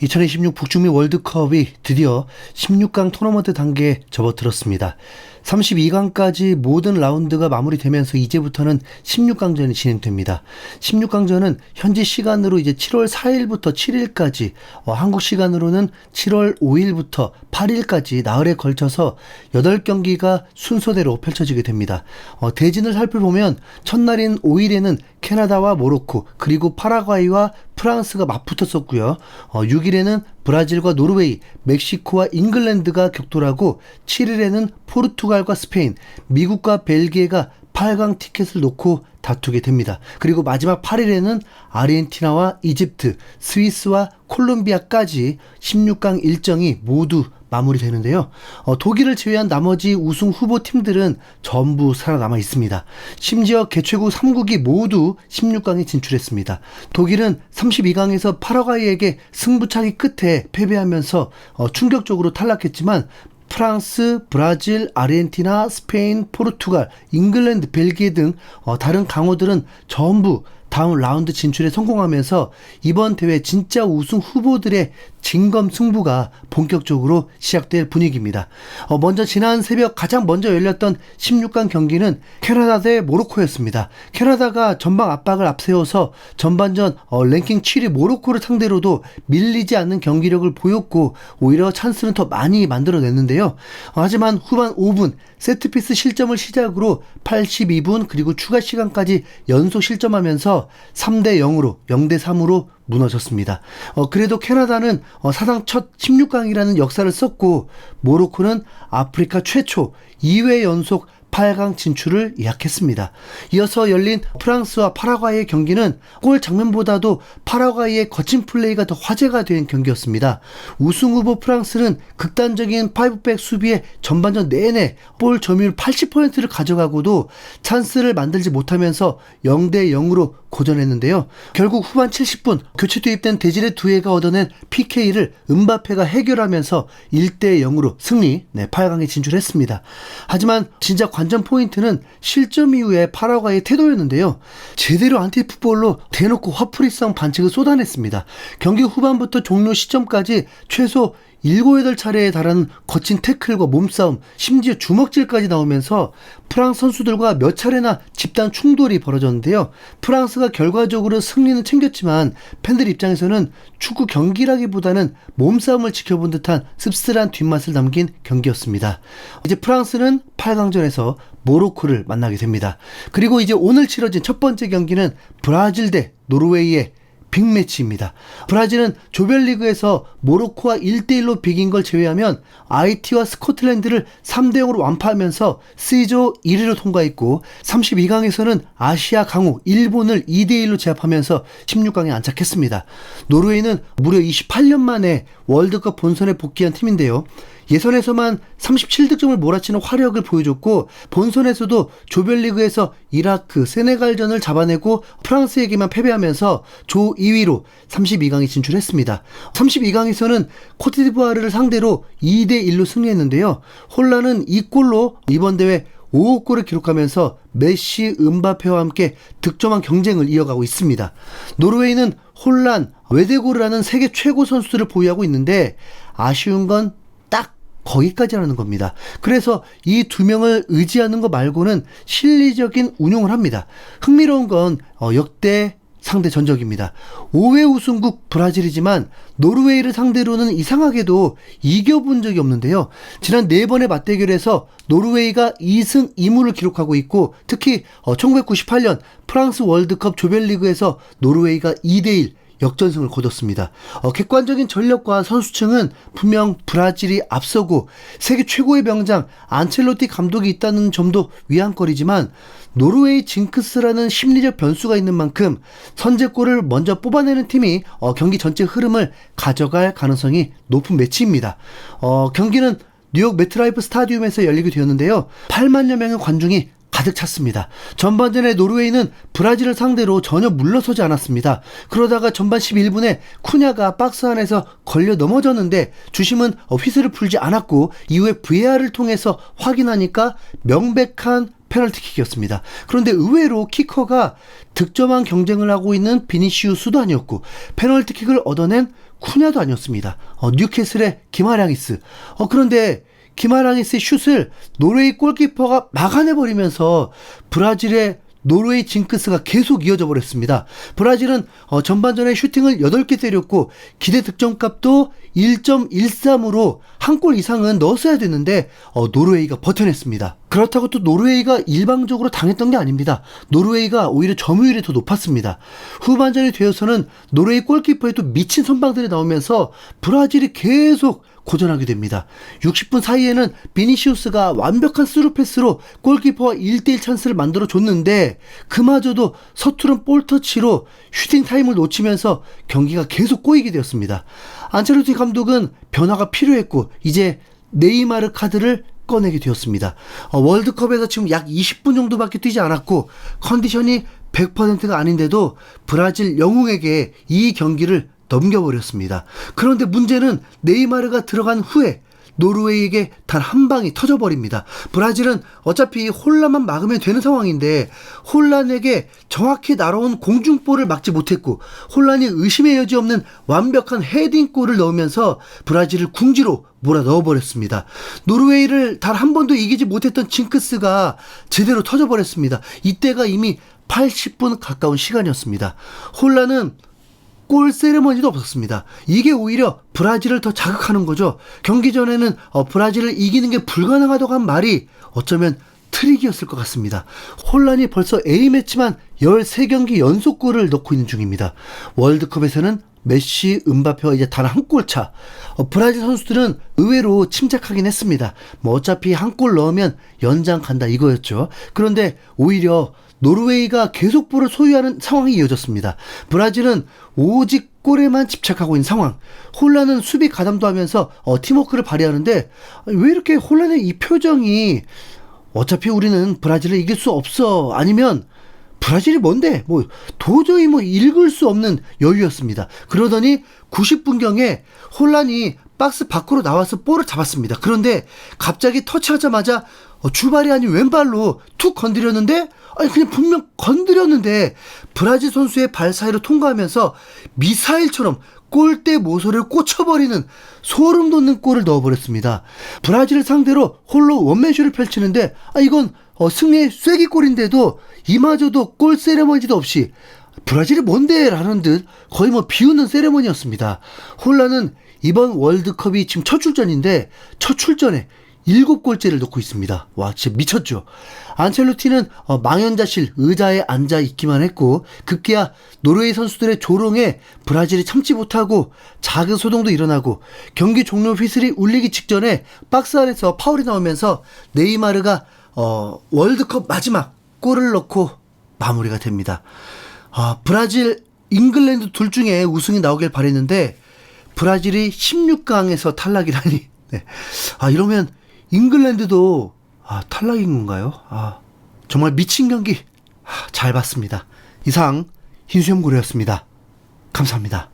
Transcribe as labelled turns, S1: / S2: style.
S1: 2026 북중미 월드컵이 드디어 16강 토너먼트 단계에 접어들었습니다. 32강까지 모든 라운드가 마무리되면서 이제부터는 16강전이 진행됩니다. 16강전은 현지 시간으로 이제 7월 4일부터 7일까지, 한국 시간으로는 7월 5일부터 8일까지 나흘에 걸쳐서 8경기가 순서대로 펼쳐지게 됩니다. 대진을 살펴보면 첫날인 5일에는 캐나다와 모로코, 그리고 파라과이와 프랑스가 맞붙었었고요. 6일에는 브라질과 노르웨이, 멕시코와 잉글랜드가 격돌하고 7일에는 포르투갈과 스페인, 미국과 벨기에가 8강 티켓을 놓고 다투게 됩니다. 그리고 마지막 8일에는 아르헨티나와 이집트, 스위스와 콜롬비아까지 16강 일정이 모두 마무리되는데요. 독일을 제외한 나머지 우승 후보 팀들은 전부 살아남아 있습니다. 심지어 개최국 3국이 모두 16강에 진출했습니다. 독일은 32강에서 파라과이에게 승부차기 끝에 패배하면서 충격적으로 탈락했지만 프랑스, 브라질, 아르헨티나, 스페인, 포르투갈, 잉글랜드, 벨기에 등 다른 강호들은 전부 다음 라운드 진출에 성공하면서 이번 대회 진짜 우승 후보들의 진검승부가 본격적으로 시작될 분위기입니다. 먼저 지난 새벽 가장 먼저 열렸던 16강 경기는 캐나다 대 모로코였습니다. 캐나다가 전방 압박을 앞세워서 전반전 랭킹 7위 모로코를 상대로도 밀리지 않는 경기력을 보였고 오히려 찬스는 더 많이 만들어냈는데요. 하지만 후반 5분 세트피스 실점을 시작으로 82분 그리고 추가 시간까지 연속 실점하면서 3대 0으로 0대 3으로 무너졌습니다. 그래도 캐나다는 사상 첫 16강이라는 역사를 썼고 모로코는 아프리카 최초 2회 연속 8강 진출을 예약했습니다. 이어서 열린 프랑스와 파라과이의 경기는 골 장면보다도 파라과이의 거친 플레이가 더 화제가 된 경기였습니다. 우승 후보 프랑스는 극단적인 5백 수비에 전반전 내내 볼 점유율 80%를 가져가고도 찬스를 만들지 못하면서 0대 0으로 고전했는데요. 결국 후반 70분 교체 투입된 데지레 두에가 얻어낸 PK를 음바페가 해결하면서 1대 0으로 승리, 8강에 진출했습니다. 하지만 진짜 관전 포인트는 실점 이후에 파라과이의 태도였는데요. 제대로 안티풋볼로 대놓고 화풀이성 반칙을 쏟아냈습니다. 경기 후반부터 종료 시점까지 최소 7, 8차례에 달하는 거친 태클과 몸싸움, 심지어 주먹질까지 나오면서 프랑스 선수들과 몇 차례나 집단 충돌이 벌어졌는데요. 프랑스가 결과적으로 승리는 챙겼지만 팬들 입장에서는 축구 경기라기보다는 몸싸움을 지켜본 듯한 씁쓸한 뒷맛을 남긴 경기였습니다. 이제 프랑스는 8강전에서 모로코를 만나게 됩니다. 그리고 이제 오늘 치러진 첫 번째 경기는 브라질 대 노르웨이의 빅매치입니다. 브라질은 조별리그에서 모로코와 1대1로 비긴 걸 제외하면 아이티와 스코틀랜드를 3대0으로 완파하면서 C조 1위로 통과했고 32강에서는 아시아 강호 일본을 2대1로 제압하면서 16강에 안착했습니다. 노르웨이는 무려 28년 만에 월드컵 본선에 복귀한 팀인데요. 예선에서만 37득점을 몰아치는 화력을 보여줬고 본선에서도 조별리그에서 이라크, 세네갈전을 잡아내고 프랑스에게만 패배하면서 조 2위로 32강에 진출했습니다. 32강에서는 코트디부아르를 상대로 2대1로 승리했는데요. 홀란은 이 골로 이번 대회 5호 골을 기록하면서 메시, 음바페와 함께 득점왕 경쟁을 이어가고 있습니다. 노르웨이는 홀란, 웨데고르라는 세계 최고 선수들을 보유하고 있는데 아쉬운 건 딱 거기까지라는 겁니다. 그래서 이 두 명을 의지하는 것 말고는 실리적인 운용을 합니다. 흥미로운 건 역대 상대 전적입니다. 5회 우승국 브라질이지만 노르웨이를 상대로는 이상하게도 이겨본 적이 없는데요. 지난 4번의 맞대결에서 노르웨이가 2승 2무를 기록하고 있고 특히 1998년 프랑스 월드컵 조별리그에서 노르웨이가 2대1 역전승을 거뒀습니다. 객관적인 전력과 선수층은 분명 브라질이 앞서고 세계 최고의 명장 안첼로티 감독이 있다는 점도 위안거리지만 노르웨이 징크스라는 심리적 변수가 있는 만큼 선제골을 먼저 뽑아내는 팀이 경기 전체 흐름을 가져갈 가능성이 높은 매치입니다. 경기는 뉴욕 메트라이프 스타디움에서 열리게 되었는데요. 8만여 명의 관중이 가득 찼습니다. 전반전에 노르웨이는 브라질을 상대로 전혀 물러서지 않았습니다. 그러다가 전반 11분에 쿠냐가 박스 안에서 걸려 넘어졌는데 주심은 휘슬을 풀지 않았고 이후에 VAR을 통해서 확인하니까 명백한 페널티킥이었습니다. 그런데 의외로 키커가 득점왕 경쟁을 하고 있는 비니시우스도 아니었고 페널티킥을 얻어낸 쿠냐도 아니었습니다. 뉴캐슬의 기마량이스. 그런데 기마량이스의 슛을 노르웨이 골키퍼가 막아내버리면서 브라질의 노르웨이 징크스가 계속 이어져 버렸습니다. 브라질은 전반전에 슈팅을 8개 때렸고 기대 득점값도 1.13으로 한 골 이상은 넣었어야 됐는데 노르웨이가 버텨냈습니다. 그렇다고 또 노르웨이가 일방적으로 당했던 게 아닙니다. 노르웨이가 오히려 점유율이 더 높았습니다. 후반전이 되어서는 노르웨이 골키퍼에 또 미친 선방들이 나오면서 브라질이 계속 고전하게 됩니다. 60분 사이에는 비니시우스가 완벽한 스루 패스로 골키퍼와 1대1 찬스를 만들어줬는데 그마저도 서투른 볼터치로 슈팅 타임을 놓치면서 경기가 계속 꼬이게 되었습니다. 안첼로티 감독은 변화가 필요했고 이제 네이마르 카드를 꺼내게 되었습니다. 월드컵에서 지금 약 20분 정도밖에 뛰지 않았고 컨디션이 100%가 아닌데도 브라질 영웅에게 이 경기를 넘겨버렸습니다. 그런데 문제는 네이마르가 들어간 후에 노르웨이에게 단 한 방이 터져버립니다. 브라질은 어차피 홀란만 막으면 되는 상황인데 홀란에게 정확히 날아온 공중볼을 막지 못했고 홀란이 의심의 여지 없는 완벽한 헤딩골을 넣으면서 브라질을 궁지로 몰아 넣어버렸습니다. 노르웨이를 단 한 번도 이기지 못했던 징크스가 제대로 터져버렸습니다. 이때가 이미 80분 가까운 시간이었습니다. 홀란은 골 세레머니도 없었습니다. 이게 오히려 브라질을 더 자극하는 거죠. 경기 전에는 브라질을 이기는 게 불가능하다고 한 말이 어쩌면 트릭이었을 것 같습니다. 홀란이 벌써 A매치만 13경기 연속골을 넣고 있는 중입니다. 월드컵에서는 메시, 음바페와 이제 단 한 골 차. 브라질 선수들은 의외로 침착하긴 했습니다. 어차피 한 골 넣으면 연장 간다 이거였죠. 그런데 오히려 노르웨이가 계속 볼을 소유하는 상황이 이어졌습니다. 브라질은 오직 골에만 집착하고 있는 상황. 홀란은 수비 가담도 하면서 팀워크를 발휘하는데 왜 이렇게 홀란의 이 표정이 어차피 우리는 브라질을 이길 수 없어 아니면 브라질이 뭔데 도저히 읽을 수 없는 여유였습니다. 그러더니 90분경에 홀란이 박스 밖으로 나와서 볼을 잡았습니다. 그런데 갑자기 터치하자마자 주발이 아닌 왼발로 툭 건드렸는데 그냥 분명 건드렸는데 브라질 선수의 발 사이로 통과하면서 미사일처럼 골대 모서리를 꽂혀버리는 소름 돋는 골을 넣어버렸습니다. 브라질을 상대로 홀로 원맨쇼를 펼치는데 이건 승리의 쐐기골인데도 이마저도 골 세레머니도 없이 브라질이 뭔데 라는 듯 거의 비웃는 세레머니였습니다. 홀란은 이번 월드컵이 지금 첫 출전인데 첫 출전에 7골째를 넣고 있습니다. 와 진짜 미쳤죠. 안첼로티는 망연자실 의자에 앉아 있기만 했고 급기야 노르웨이 선수들의 조롱에 브라질이 참지 못하고 작은 소동도 일어나고 경기 종료 휘슬이 울리기 직전에 박스 안에서 파울이 나오면서 네이마르가 월드컵 마지막 골을 넣고 마무리가 됩니다. 브라질, 잉글랜드 둘 중에 우승이 나오길 바랬는데 브라질이 16강에서 탈락이라니. 네. 이러면 잉글랜드도 탈락인 건가요? 정말 미친 경기 잘 봤습니다. 이상 흰수염고래였습니다. 감사합니다.